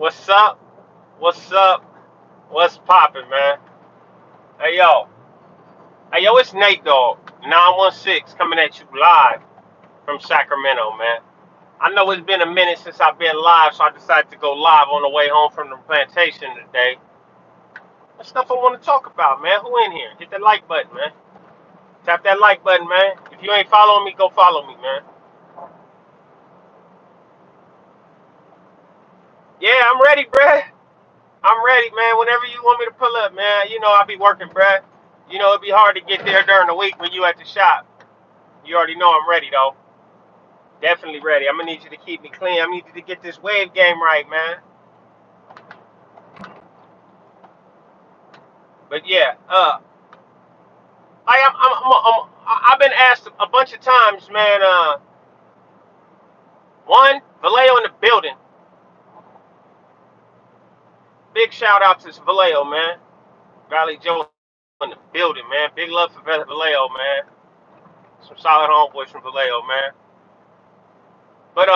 What's up? What's up? What's poppin', man? Hey yo, it's Nate Dogg 916 coming at you live from Sacramento, man. I know it's been a minute since I've been live, so I decided to go live on the way home from the plantation today. What stuff I want to talk about, man? Who in here? Hit that like button, man. Tap that like button, man. If you ain't following me, go follow me, man. Yeah, I'm ready, bruh. I'm ready, man. Whenever you want me to pull up, man. You know I'll be working, bruh. You know it'd be hard to get there during the week when you at the shop. You already know I'm ready, though. Definitely ready. I'm gonna need you to keep me clean. I need you to get this wave game right, man. But yeah, I've been asked a bunch of times, man. One, Vallejo in the building. Big shout out to Vallejo, man. Valley Joe in the building, man. Big love for Vallejo, man. Some solid homeboys from Vallejo, man. But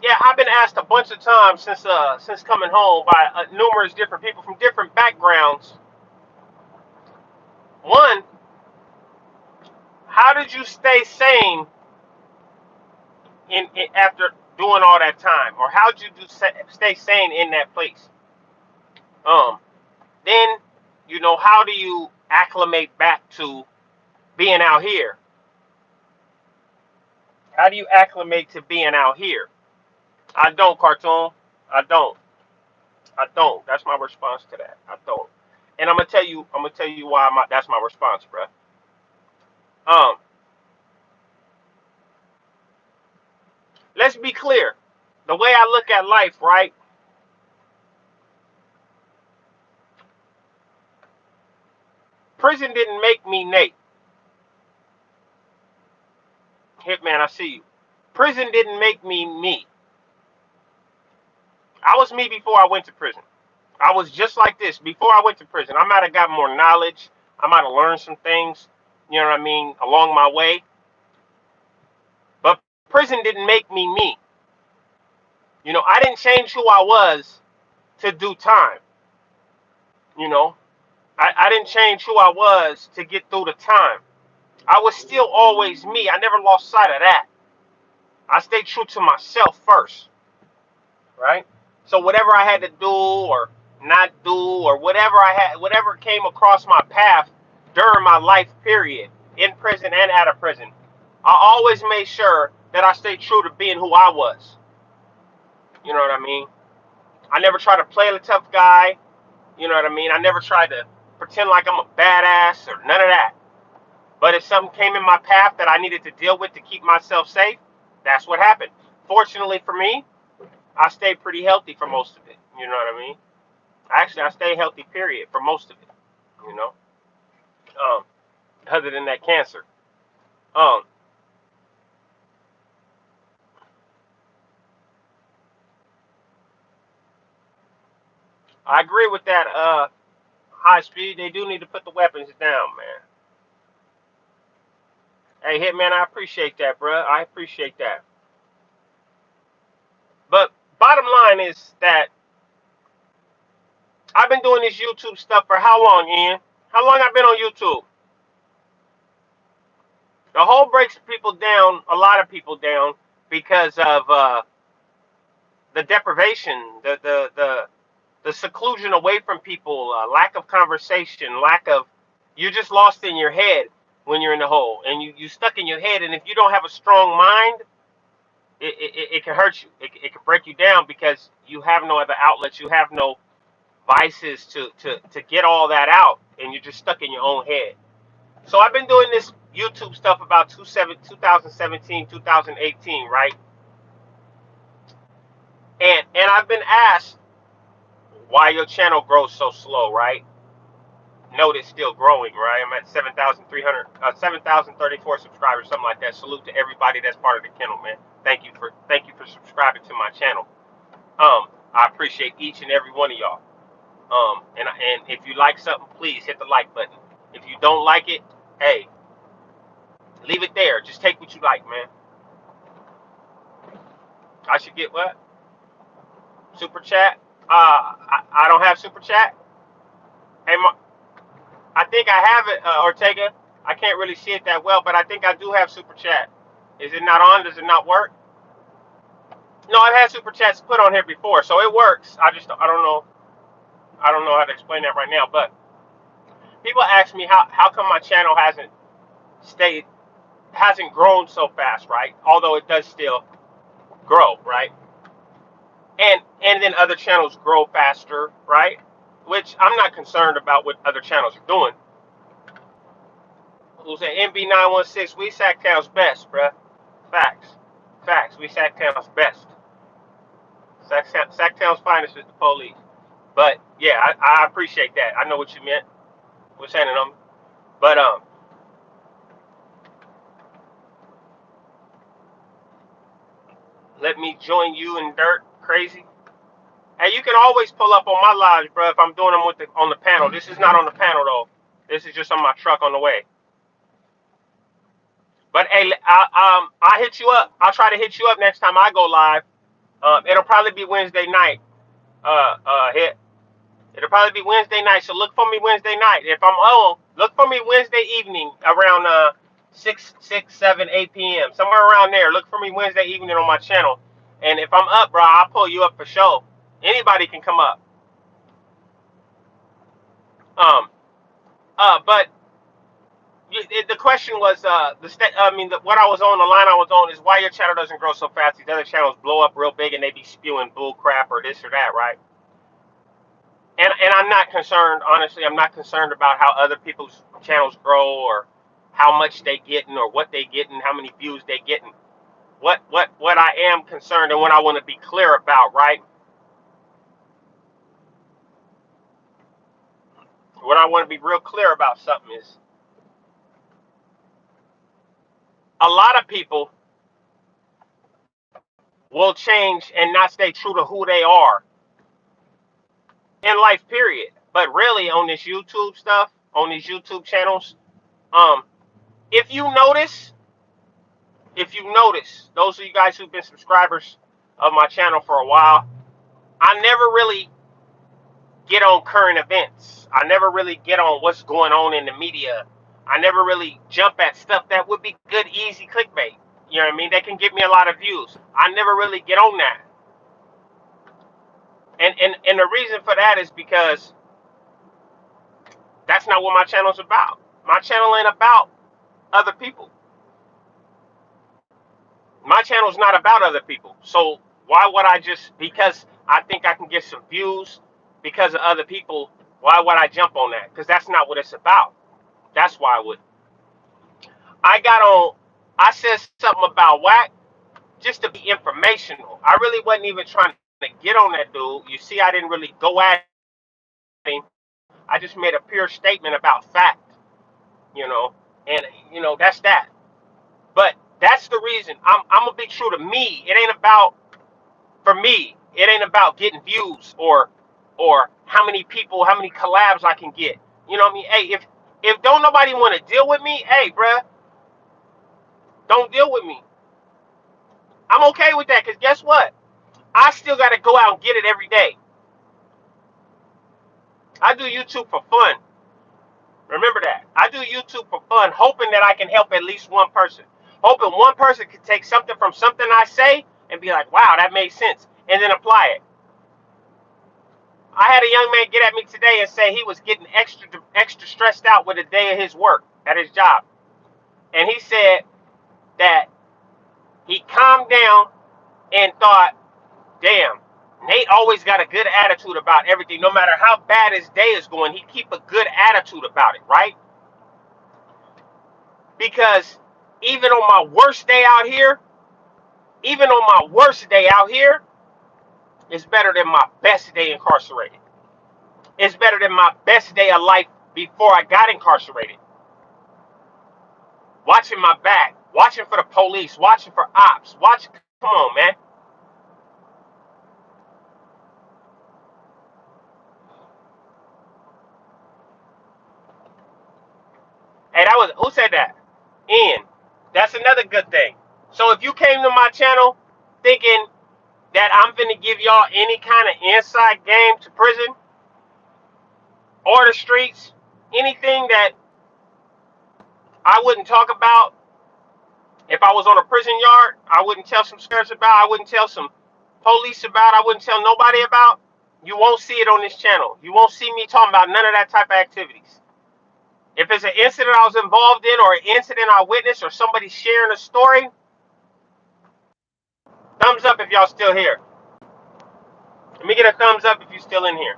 yeah, I've been asked a bunch of times since coming home by numerous different people from different backgrounds. One, how did you stay sane in after doing all that time, or how did you stay sane in that place? Um, then, how do you acclimate back to being out here? How do you acclimate to being out here? I don't, cartoon. I don't. I don't. That's my response to that. I don't. And I'm gonna tell you. I'm gonna tell you why. That's my response, bro. Um, let's be clear. The way I look at life, right? Prison didn't make me Nate. Hitman, I see you. Prison didn't make me me. I was me before I went to prison. I was just like this before I went to prison. I might have got more knowledge. I might have learned some things, you know what I mean, along my way. But prison didn't make me me. I didn't change who I was to do time. You know, I didn't change who I was to get through the time. I was still always me. I never lost sight of that. I stayed true to myself first, right? So whatever I had to do or not do, or whatever came across my path during my life period, in prison and out of prison, I always made sure that I stayed true to being who I was. You know what I mean? I never tried to play the tough guy. You know what I mean? I never tried to pretend like I'm a badass or none of that. But if something came in my path that I needed to deal with to keep myself safe, that's what happened. Fortunately for me, I stayed pretty healthy for most of it. You know what I mean? Actually, I stayed healthy, period, for most of it. You know, um, other than that cancer. Um, I agree with that. High speed. They do need to put the weapons down, man. Hey, Hitman, I appreciate that, bro. I appreciate that. But bottom line is that I've been doing this YouTube stuff for how long, Ian? How long I've been on YouTube? The whole breaks people down, a lot of people down, because of the deprivation, the seclusion away from people, lack of conversation, lack of, you're just lost in your head when you're in the hole, and you stuck in your head. And if you don't have a strong mind, it can hurt you. It can break you down because you have no other outlets. You have no vices to get all that out, and you're just stuck in your own head. So I've been doing this YouTube stuff about 2017, 2018, right? And I've been asked why your channel grows so slow, right? Note it's still growing, right? I'm at 7,034 subscribers, something like that. Salute to everybody that's part of the kennel, man. Thank you for subscribing to my channel. I appreciate each and every one of y'all. And if you like something, please hit the like button. If you don't like it, hey, leave it there. Just take what you like, man. I should get what? Super chat? I don't have super chat. Hey, I think I have it, Ortega. I can't really see it that well, but I think I do have super chat. Is it not on? Does it not work? No, I've had super chats put on here before, so it works. I don't know. I don't know how to explain that right now. But people ask me how come my channel stayed hasn't grown so fast, right? Although it does still grow, right? And then other channels grow faster, right? Which I'm not concerned about what other channels are doing. Who said NB916? We Sacktown's best, bruh. Facts. Facts. We Sacktown's best. Sacktown's finest is the police. But yeah, I appreciate that. I know what you meant. What's handing on me. But let me join you in dirt. Crazy. Hey, you can always pull up on my lives, bro. If I'm doing them on the panel. This is not on the panel though. This is just on my truck on the way. But hey, I hit you up. I'll try to hit you up next time I go live. It'll probably be Wednesday night. Hit. It'll probably be Wednesday night. So look for me Wednesday night. If I'm on, look for me Wednesday evening around 6, 7, 8 p.m. Somewhere around there. Look for me Wednesday evening on my channel. And if I'm up, bro, I'll pull you up for sure. Anybody can come up. But the question was what I was on, the line I was on is why your channel doesn't grow so fast. These other channels blow up real big and they be spewing bull crap or this or that, right? And I'm not concerned, honestly. I'm not concerned about how other people's channels grow or how much they getting or what they getting, how many views they getting. What I am concerned and what I want to be clear about, right? What I want to be real clear about something is a lot of people will change and not stay true to who they are in life, period. But really, on this YouTube stuff, on these YouTube channels, um, if you notice, those of you guys who've been subscribers of my channel for a while, I never really get on current events. I never really get on what's going on in the media. I never really jump at stuff that would be good, easy clickbait. You know what I mean? They can get me a lot of views. I never really get on that. And the reason for that is because that's not what my channel's about. My channel ain't about other people. My channel's not about other people. So why would I just, because I think I can get some views because of other people, why would I jump on that? Because that's not what it's about. That's why I would. I said something about whack just to be informational. I really wasn't even trying to get on that dude. You see, I didn't really go at him. I just made a pure statement about fact, and that's that. But that's the reason I'm gonna be true to me. It ain't about, for me, it ain't about getting views or how many people, how many collabs I can get. You know what I mean? Hey, if don't nobody want to deal with me, hey, bruh, don't deal with me. I'm okay with that, because guess what? I still got to go out and get it every day. I do YouTube for fun. Remember that. I do YouTube for fun, hoping that I can help at least one person. Hoping one person can take something from something I say and be like, wow, that made sense, and then apply it. I had a young man get at me today and say he was getting extra stressed out with the day of his work at his job. And he said that he calmed down and thought, damn, Nate always got a good attitude about everything. No matter how bad his day is going, he keep a good attitude about it, right? Because even on my worst day out here, it's better than my best day incarcerated. It's better than my best day of life before I got incarcerated. Watching my back, watching for the police, watching for ops, come on, man. Hey, who said that? Ian. That's another good thing. So if you came to my channel thinking that I'm finna give y'all any kind of inside game to prison or the streets, anything that I wouldn't talk about if I was on a prison yard, I wouldn't tell some sheriffs about, I wouldn't tell some police about, I wouldn't tell nobody about. You won't see it on this channel. You won't see me talking about none of that type of activities. If it's an incident I was involved in or an incident I witnessed or somebody sharing a story, thumbs up if y'all still here. Let me get a thumbs up if you're still in here.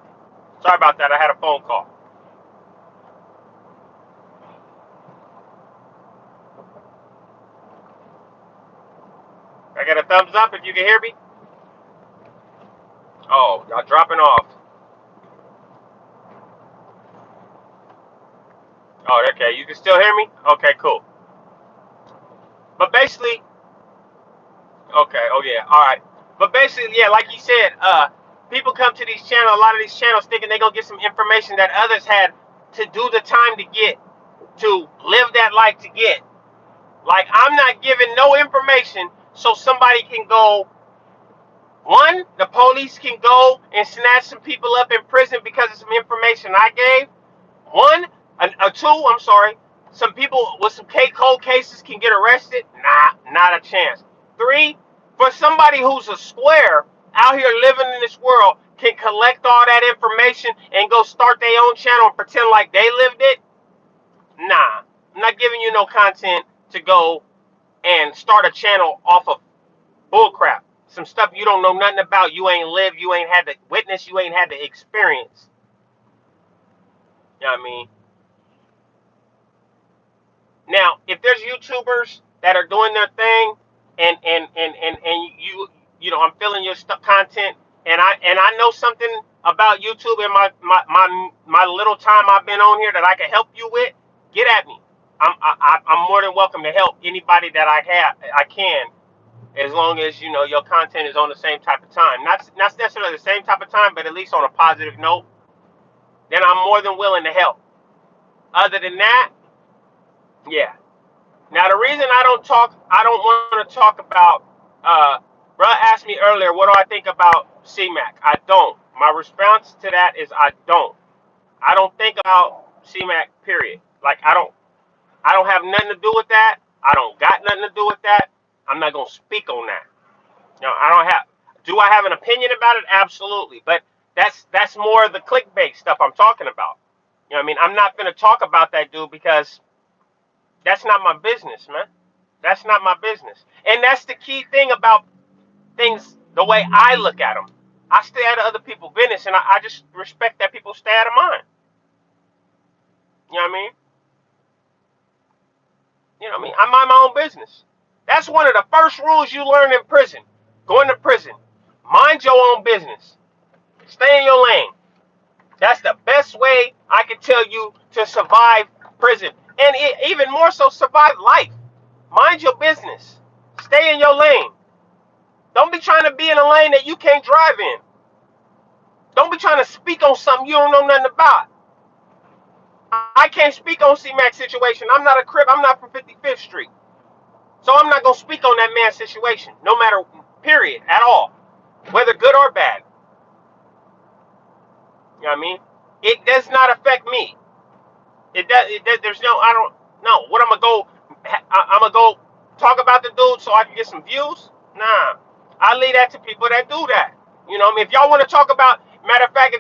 Sorry about that. I had a phone call. I got a thumbs up if you can hear me. Oh, y'all dropping off. Oh, okay. You can still hear me? Okay, cool. But basically, okay. Oh, yeah. All right. But basically, yeah, like you said, people come to these channels, a lot of these channels thinking they're going to get some information that others had to do the time to get, to live that life to get. Like, I'm not giving no information so somebody can go, one, the police can go and snatch some people up in prison because of some information I gave. One, two, I'm sorry, some people with some cold cases can get arrested. Nah, not a chance. Three, for somebody who's a square out here living in this world can collect all that information and go start their own channel and pretend like they lived it. Nah, I'm not giving you no content to go and start a channel off of bullcrap. Some stuff you don't know nothing about, you ain't lived, you ain't had the witness, you ain't had the experience. You know what I mean? Now, if there's YouTubers that are doing their thing and you know, I'm feeling your content and I know something about YouTube and my little time I've been on here that I can help you with, get at me. I'm more than welcome to help anybody that I can, as long as you know your content is on the same type of time. Not necessarily the same type of time, but at least on a positive note. Then I'm more than willing to help. Other than that, yeah. Now the reason I don't want to talk about. Bruh asked me earlier, what do I think about CMAC? I don't. My response to that is I don't. I don't think about CMAC. Period. Like I don't. I don't have nothing to do with that. I don't got nothing to do with that. I'm not gonna speak on that. You know, I don't have. Do I have an opinion about it? Absolutely. But that's more of the clickbait stuff I'm talking about. You know what I mean? I'm not gonna talk about that dude because that's not my business, man. That's not my business. And that's the key thing about things, the way I look at them. I stay out of other people's business, and I just respect that people stay out of mine. You know what I mean? You know what I mean? I mind my own business. That's one of the first rules you learn in prison. Going to prison. Mind your own business. Stay in your lane. That's the best way I can tell you to survive prison. And even more so, survive life. Mind your business. Stay in your lane. Don't be trying to be in a lane that you can't drive in. Don't be trying to speak on something you don't know nothing about. I can't speak on C-Mac's situation. I'm not a Crip. I'm not from 55th Street. So I'm not going to speak on that man's situation, no matter, period, at all, whether good or bad. You know what I mean? It does not affect me. It does. There's no, I don't know. What I'm going to go, I'm going to go talk about the dude so I can get some views? Nah. I leave that to people that do that. You know what I mean? If y'all want to talk about, matter of fact,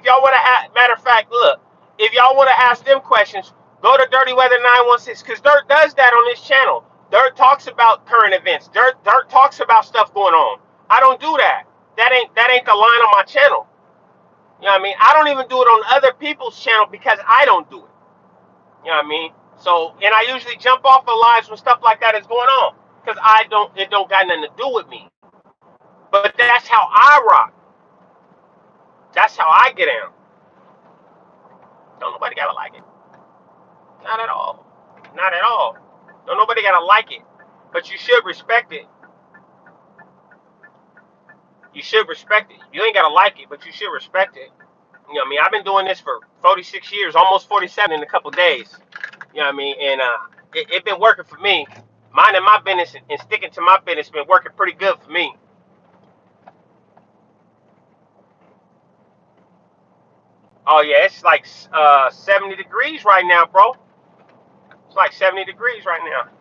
look, if y'all want to ask them questions, go to Dirty Weather 916, because Dirt does that on his channel. Dirt talks about current events. Dirt talks about stuff going on. I don't do that. That ain't the line on my channel. You know what I mean? I don't even do it on other people's channel because I don't do it. You know what I mean? So, and I usually jump off of lives when stuff like that is going on, because it don't got nothing to do with me. But that's how I rock. That's how I get in. Don't nobody gotta like it. Not at all. Not at all. Don't nobody gotta like it. But you should respect it. You should respect it. You ain't gotta like it, but you should respect it. You know what I mean? I've been doing this for 46 years, almost 47 in a couple days. You know what I mean? And it been working for me. Minding my business and sticking to my business been working pretty good for me. Oh yeah, it's like 70 degrees right now, bro. It's like 70 degrees right now.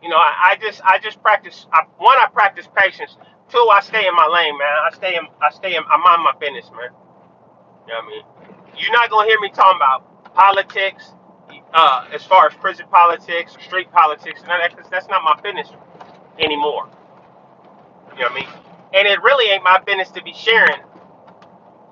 You know, I just practice. One, I practice patience. Two, I stay in my lane, man. I mind my business, man. You know what I mean? You're not gonna hear me talking about politics, as far as prison politics or street politics, none of that, 'cause that's not my business anymore. You know what I mean? And it really ain't my business to be sharing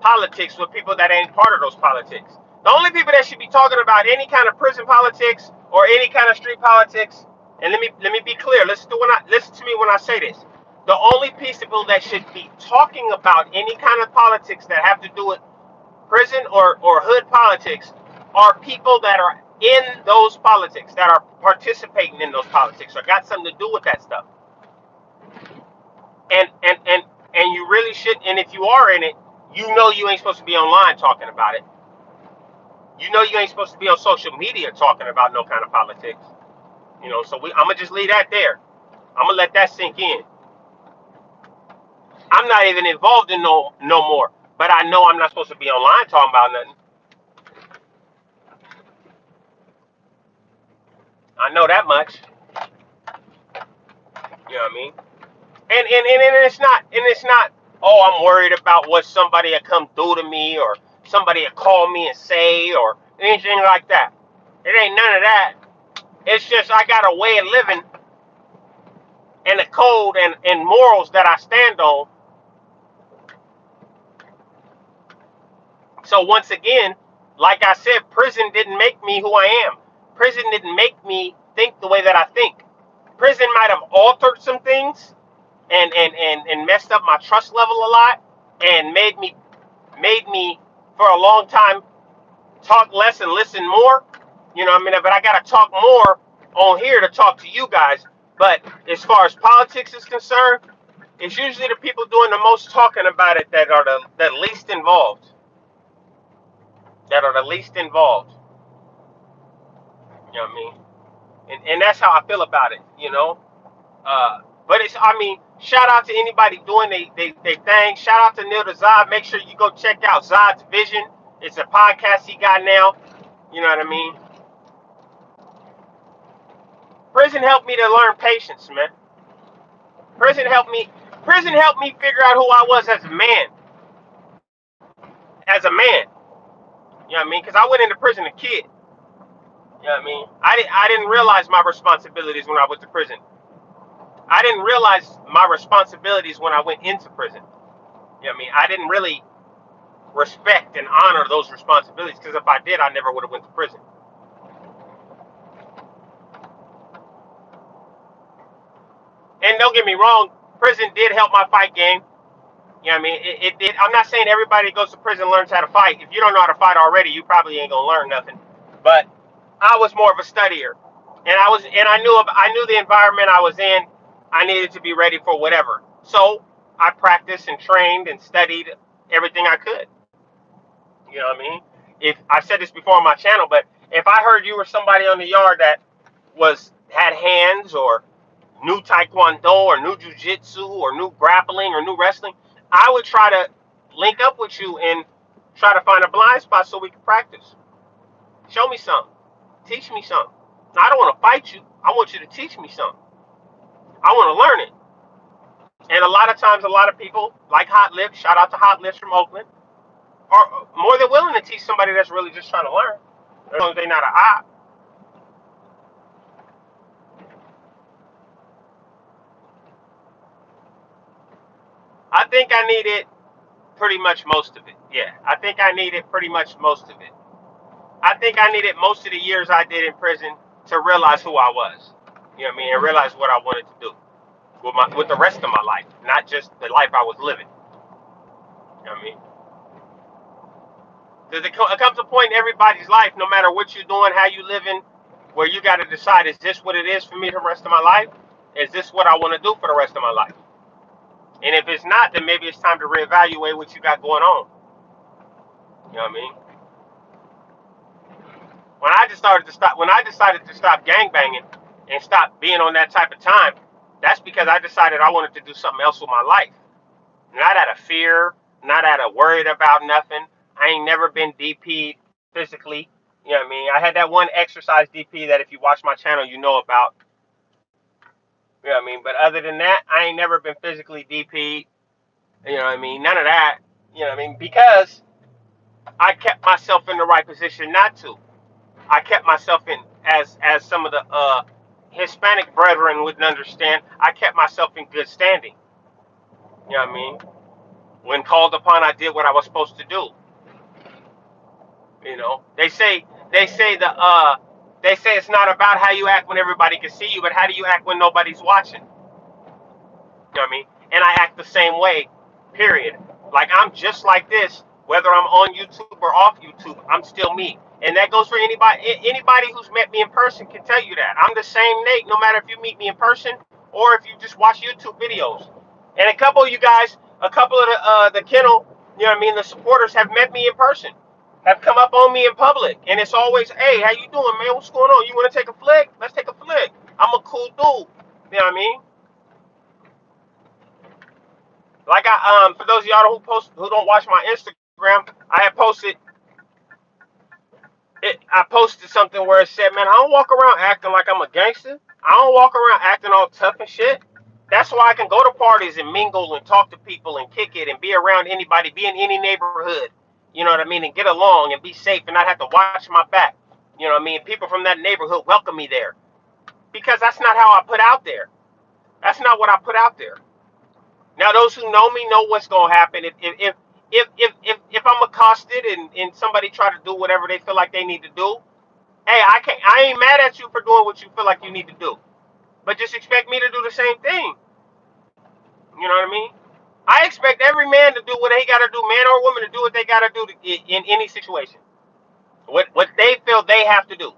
politics with people that ain't part of those politics. The only people that should be talking about any kind of prison politics or any kind of street politics, and let me be clear. Listen to me when I say this. The only people that should be talking about any kind of politics that have to do with prison or hood politics are people that are in those politics, that are participating in those politics or got something to do with that stuff. And you really should. And if you are in it, you know you ain't supposed to be online talking about it. You know you ain't supposed to be on social media talking about no kind of politics. You know, so I'm gonna just leave that there. I'm gonna let that sink in. I'm not even involved in no more. But I know I'm not supposed to be online talking about nothing. I know that much. You know what I mean? And it's not. Oh, I'm worried about what somebody will come do to me or somebody will call me and say or anything like that. It ain't none of that. It's just I got a way of living and a code and morals that I stand on. So once again, like I said, prison didn't make me who I am. Prison didn't make me think the way that I think. Prison might have altered some things and messed up my trust level a lot and made me for a long time talk less and listen more. You know what I mean? But I gotta talk more on here to talk to you guys. But as far as politics is concerned, it's usually the people doing the most talking about it that are the least involved. That are the least involved. You know what I mean? And that's how I feel about it, you know. But I mean, shout out to anybody doing they thing. Shout out to Neil Zod. Make sure you go check out Zod's Vision. It's a podcast he got now. You know what I mean? Prison helped me to learn patience, man. Prison helped me. Prison helped me figure out who I was as a man. As a man. You know what I mean? Because I went into prison a kid. You know what I mean? I didn't realize my responsibilities when I went to prison. I didn't realize my responsibilities when I went into prison. You know what I mean? I didn't really respect and honor those responsibilities because if I did, I never would have went to prison. And don't get me wrong, prison did help my fight game. You know what I mean? It did. I'm not saying everybody that goes to prison learns how to fight. If you don't know how to fight already, you probably ain't gonna learn nothing. But I was more of a studier, and I knew the environment I was in. I needed to be ready for whatever. So I practiced and trained and studied everything I could. You know what I mean? If I've said this before on my channel, but if I heard you were somebody on the yard that had hands or knew taekwondo or knew jujitsu or knew grappling or knew wrestling, I would try to link up with you and try to find a blind spot so we can practice. Show me something. Teach me something. Now, I don't want to fight you. I want you to teach me something. I want to learn it. And a lot of times, a lot of people, like Hot Lips, shout out to Hot Lips from Oakland, are more than willing to teach somebody that's really just trying to learn. As long as they're not a op. I think I needed pretty much most of it. Yeah, I think I needed pretty much most of it. I think I needed most of the years I did in prison to realize who I was. You know what I mean? And realize what I wanted to do with the rest of my life, not just the life I was living. You know what I mean? There comes a point in everybody's life, no matter what you're doing, how you living, where you got to decide, is this what it is for me for the rest of my life? Is this what I want to do for the rest of my life? And if it's not, then maybe it's time to reevaluate what you got going on. You know what I mean? When I decided to stop gangbanging and stop being on that type of time, that's because I decided I wanted to do something else with my life. Not out of fear, not out of worried about nothing. I ain't never been DP'd physically. You know what I mean? I had that one exercise DP that if you watch my channel, you know about. You know what I mean? But other than that, I ain't never been physically DP'd. You know what I mean? None of that. You know what I mean? Because I kept myself in the right position not to. I kept myself in, as some of the Hispanic brethren wouldn't understand, I kept myself in good standing. You know what I mean? When called upon, I did what I was supposed to do. You know, they say it's not about how you act when everybody can see you, but how do you act when nobody's watching? You know what I mean? And I act the same way, period. Like, I'm just like this, whether I'm on YouTube or off YouTube, I'm still me. And that goes for anybody who's met me in person can tell you that. I'm the same Nate, no matter if you meet me in person or if you just watch YouTube videos. And a couple of you guys, a couple of the kennel, you know what I mean, the supporters have met me in person, have come up on me in public. And it's always, hey, how you doing, man? What's going on? You want to take a flick? Let's take a flick. I'm a cool dude. You know what I mean? Like for those of y'all who don't watch my Instagram, I posted something where it said, man, I don't walk around acting like I'm a gangster. I don't walk around acting all tough and shit. That's why I can go to parties and mingle and talk to people and kick it and be around anybody, be in any neighborhood. You know what I mean? And get along and be safe and not have to watch my back. You know what I mean? People from that neighborhood welcome me there. Because that's not how I put out there. That's not what I put out there. Now, those who know me know what's gonna happen. If I'm accosted and somebody try to do whatever they feel like they need to do, hey, I ain't mad at you for doing what you feel like you need to do. But just expect me to do the same thing. You know what I mean? I expect every man to do what they gotta do, man or woman to do what they gotta do in any situation. What they feel they have to do.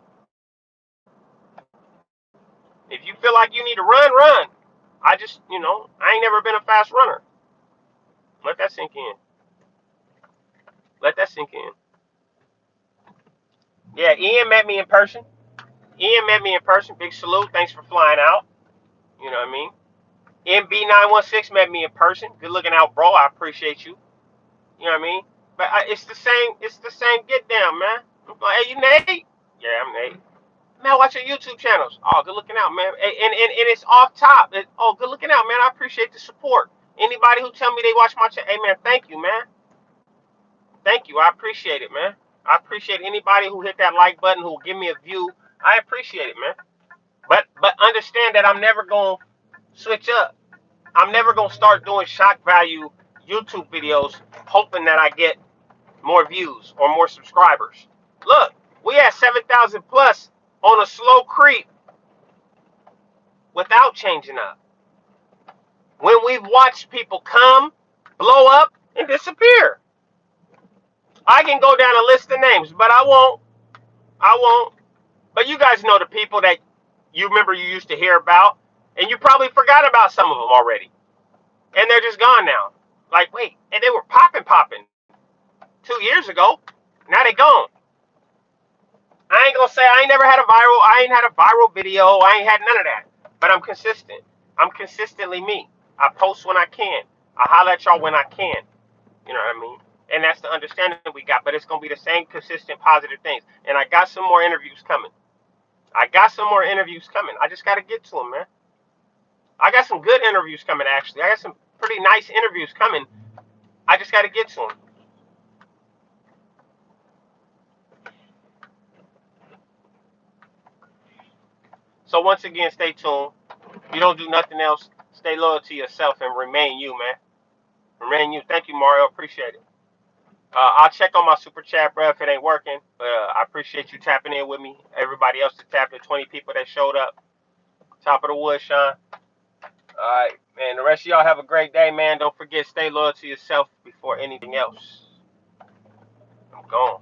If you feel like you need to run, run. I just, I ain't never been a fast runner. Let that sink in. Let that sink in. Yeah, Ian met me in person. Big salute. Thanks for flying out. You know what I mean? MB916 met me in person. Good looking out, bro. I appreciate you. You know what I mean? But it's the same. It's the same get down, man. I'm like, hey, you Nate? Yeah, I'm Nate. Man, watch your YouTube channels. Oh, good looking out, man. And it's off top. Oh, good looking out, man. I appreciate the support. Anybody who tell me they watch my channel, hey, man, thank you, man. Thank you. I appreciate it, man. I appreciate anybody who hit that like button, who give me a view. I appreciate it, man. But understand that I'm never gonna switch up. I'm never gonna start doing shock value YouTube videos hoping that I get more views or more subscribers. Look, we had 7,000 plus on a slow creep without changing up. When we've watched people come, blow up, and disappear. I can go down a list of names, but I won't. I won't. But you guys know the people that you remember you used to hear about, and you probably forgot about some of them already. And they're just gone now. Like, wait, and they were popping 2 years ago. Now they gone. I ain't gonna say I ain't had a viral video. I ain't had none of that. But I'm consistent. I'm consistently me. I post when I can. I holler at y'all when I can. You know what I mean? And that's the understanding we got. But it's gonna be the same consistent positive things. And I got some more interviews coming. I just gotta get to them, man. I got some good interviews coming, actually. I got some pretty nice interviews coming. I just gotta get to them. So once again, stay tuned. If you don't do nothing else, stay loyal to yourself and remain you, man. Remain you. Thank you, Mario. Appreciate it. I'll check on my super chat, bro, if it ain't working. I appreciate you tapping in with me. Everybody else that tapped in, 20 people that showed up. Top of the wood, Sean. All right, man. The rest of y'all have a great day, man. Don't forget, stay loyal to yourself before anything else. I'm gone.